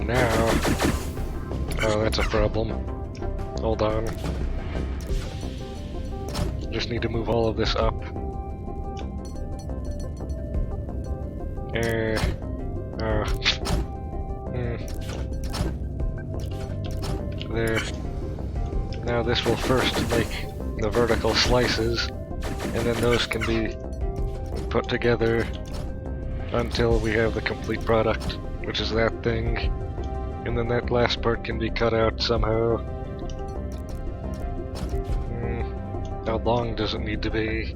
now... Oh, that's a problem. Hold on. Just need to move all of this up. There. Now this will first make the vertical slices, and then those can be put together until we have the complete product, which is that thing. And then that last part can be cut out somehow. How long does it need to be?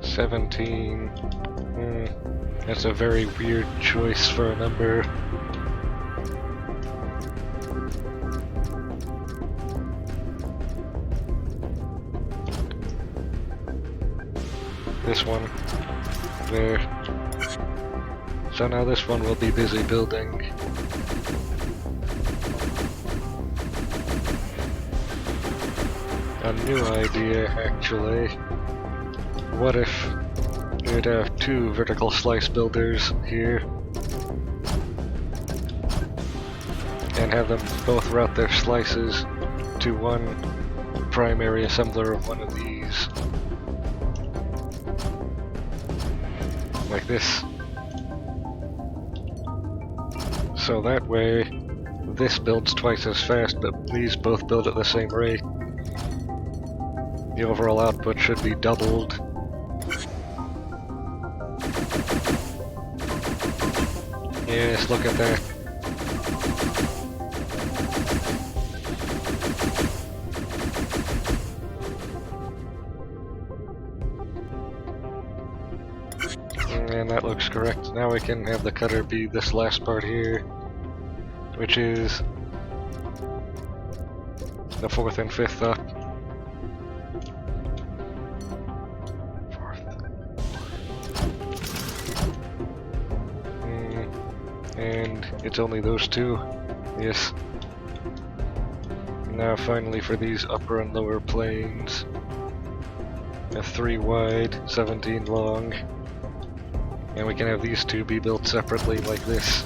$17. That's a very weird choice for a number. This one. There. So now this one will be busy building. A new idea, actually. What if we'd have two vertical slice builders here and have them both route their slices to one primary assembler of one of these. Like this. So that way, this builds twice as fast, but these both build at the same rate. The overall output should be doubled. Yes, look at that. And that looks correct. Now we can have the cutter be this last part here, which is the 4th and 5th up. And it's only those two. Yes. Now finally for these upper and lower planes. A 3 wide, 17 long. And we can have these two be built separately like this.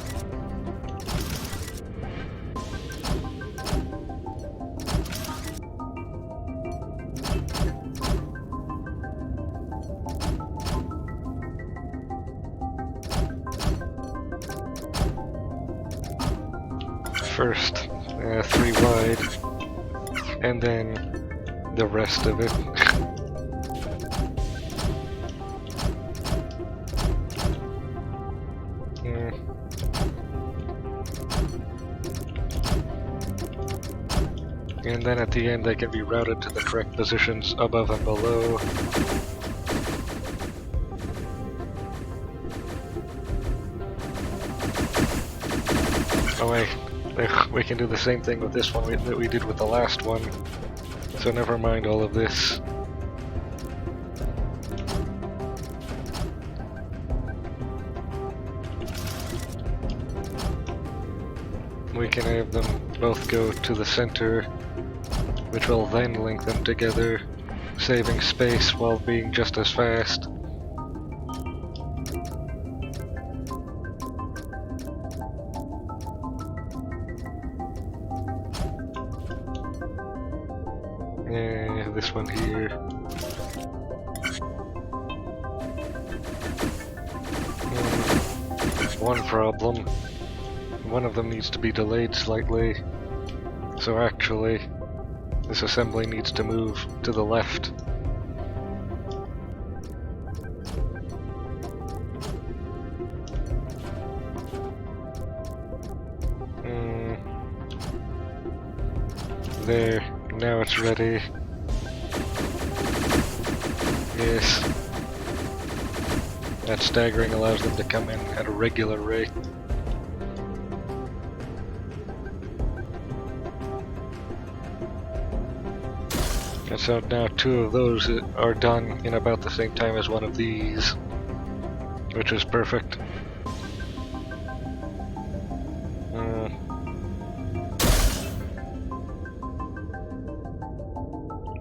First, 3 wide, and then the rest of it. And then at the end they can be routed to the correct positions above and below. Oh wait. We can do the same thing with this one that we did with the last one, so never mind all of this. We can have them both go to the center, which will then link them together, saving space while being just as fast. Yeah, this one here. One problem. One of them needs to be delayed slightly. So actually, this assembly needs to move to the left. There. Now it's ready. Yes. That staggering allows them to come in at a regular rate. And so now 2 of those are done in about the same time as one of these, which is perfect.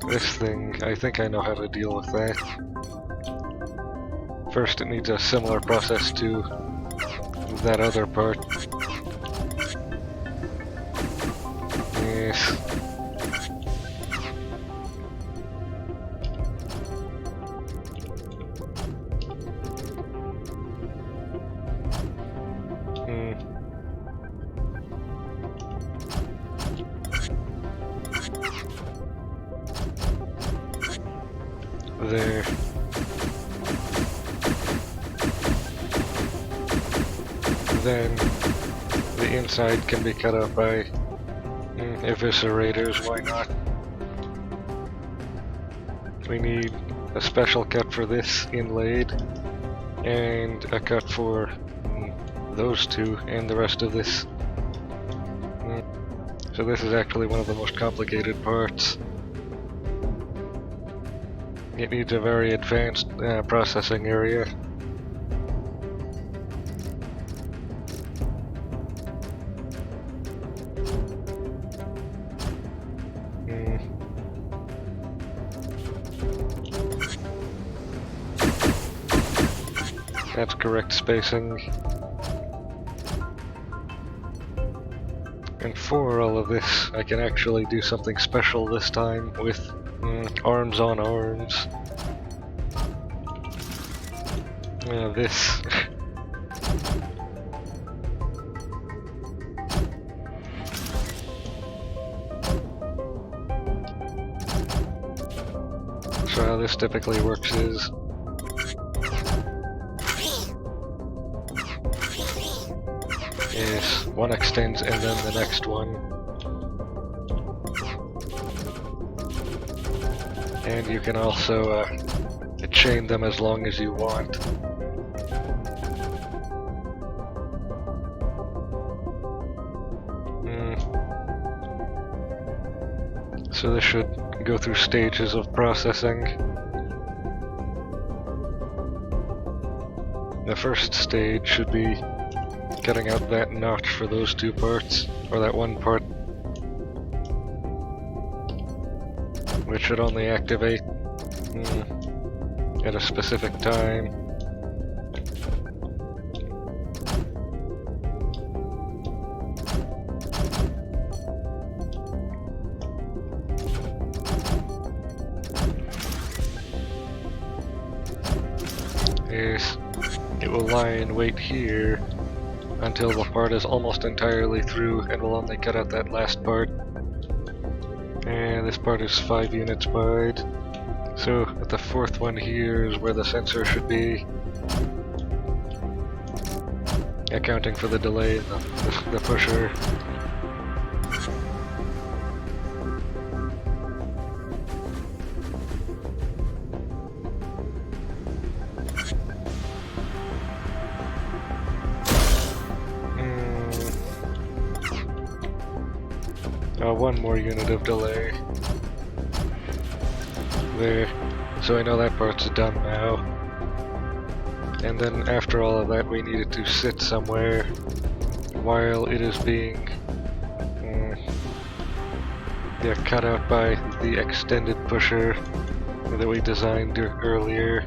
This thing, I think I know how to deal with that. first it needs a similar process to that other part. Yes. There. Then the inside can be cut out by eviscerators, why not? We need a special cut for this inlaid, and a cut for those two and the rest of this. So this is actually one of the most complicated parts. It needs a very advanced processing area. That's correct spacing. And for all of this, I can actually do something special this time with arms on arms. This. So how this typically works is one extends and then the next one. And you can also chain them as long as you want. So this should go through stages of processing. The first stage should be cutting out that notch for those two parts, or that one part, which should only activate at a specific time. Yes, it will lie in wait here until the part is almost entirely through, and will only cut out that last part. And this part is 5 units wide. So the fourth one here is where the sensor should be, accounting for the delay in the pusher. One more unit of delay. There. So I know that part's done now. And then after all of that, we need it to sit somewhere while it is being cut out by the extended pusher that we designed earlier.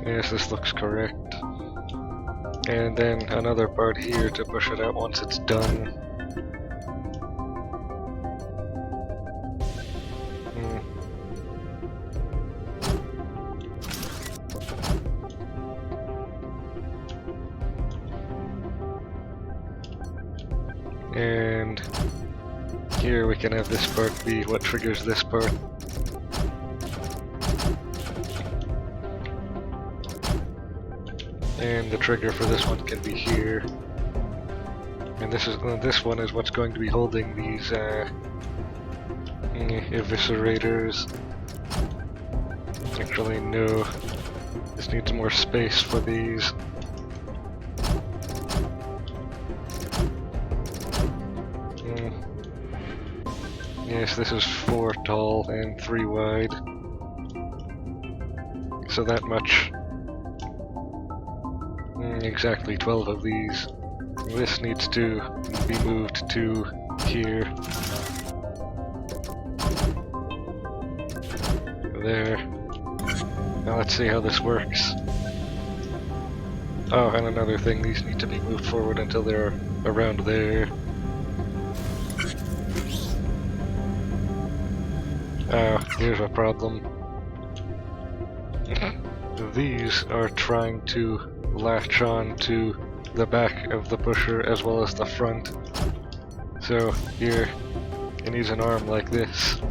Yes, this looks correct. And then another part here to push it out once it's done. And here we can have this part be what triggers this part. And the trigger for this one can be here. And this one is what's going to be holding these eviscerators. Actually, no. This needs more space for these. Yes, this is 4 tall and 3 wide. So that much exactly 12 of these. This needs to be moved to here. There. Now let's see how this works. Oh, and another thing, these need to be moved forward until they're around there. Oh, here's a problem. These are trying to latch on to the back of the pusher as well as the front. So here, it needs an arm like this.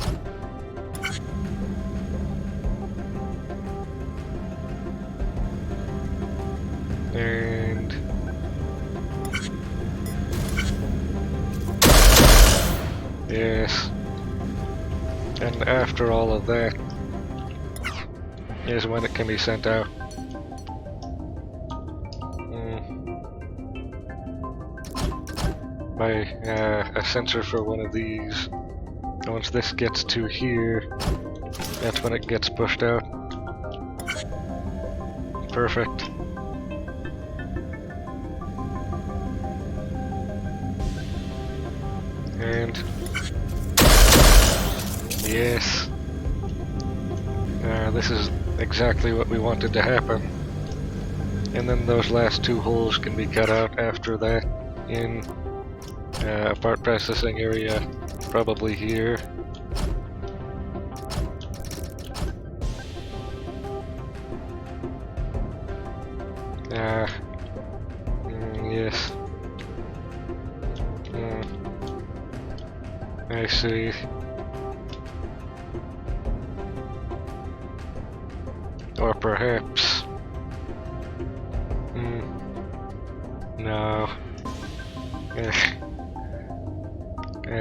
And yes. And after all of that is when it can be sent out. By a sensor for one of these. And once this gets to here, that's when it gets pushed out. Perfect. And yes. This is exactly what we wanted to happen. And then those last two holes can be cut out after that in a part processing area, probably here. Yes. I see. Or perhaps... no.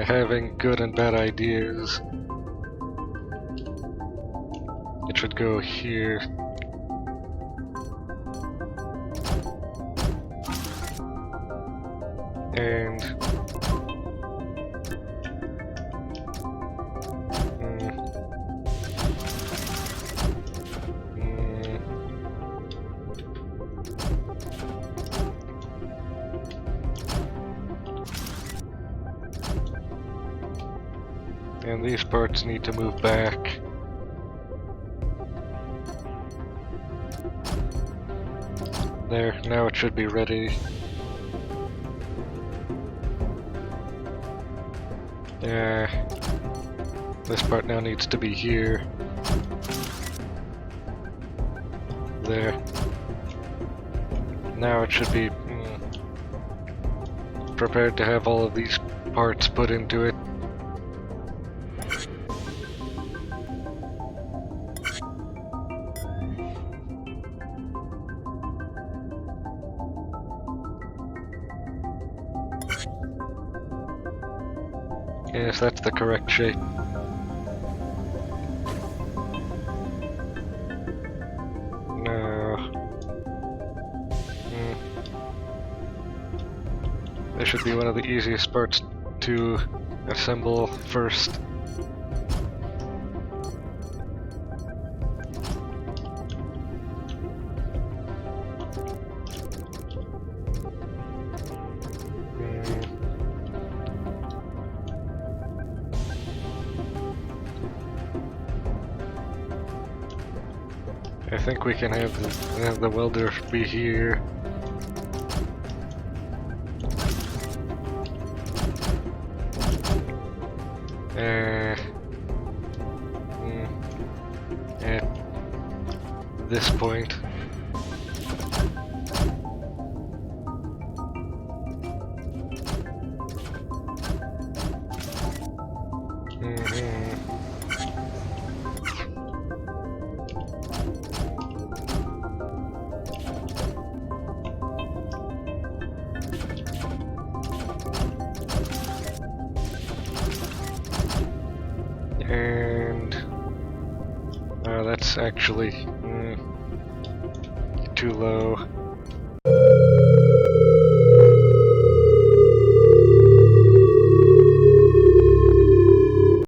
Having good and bad ideas. It should go here. And... and these parts need to move back. There, now it should be ready. This part now needs to be here. There. Now it should be prepared to have all of these parts put into it. Yes, that's the correct shape. No. This should be one of the easiest parts to assemble first. I think we can have the welder be here. At this point. And that's actually too low.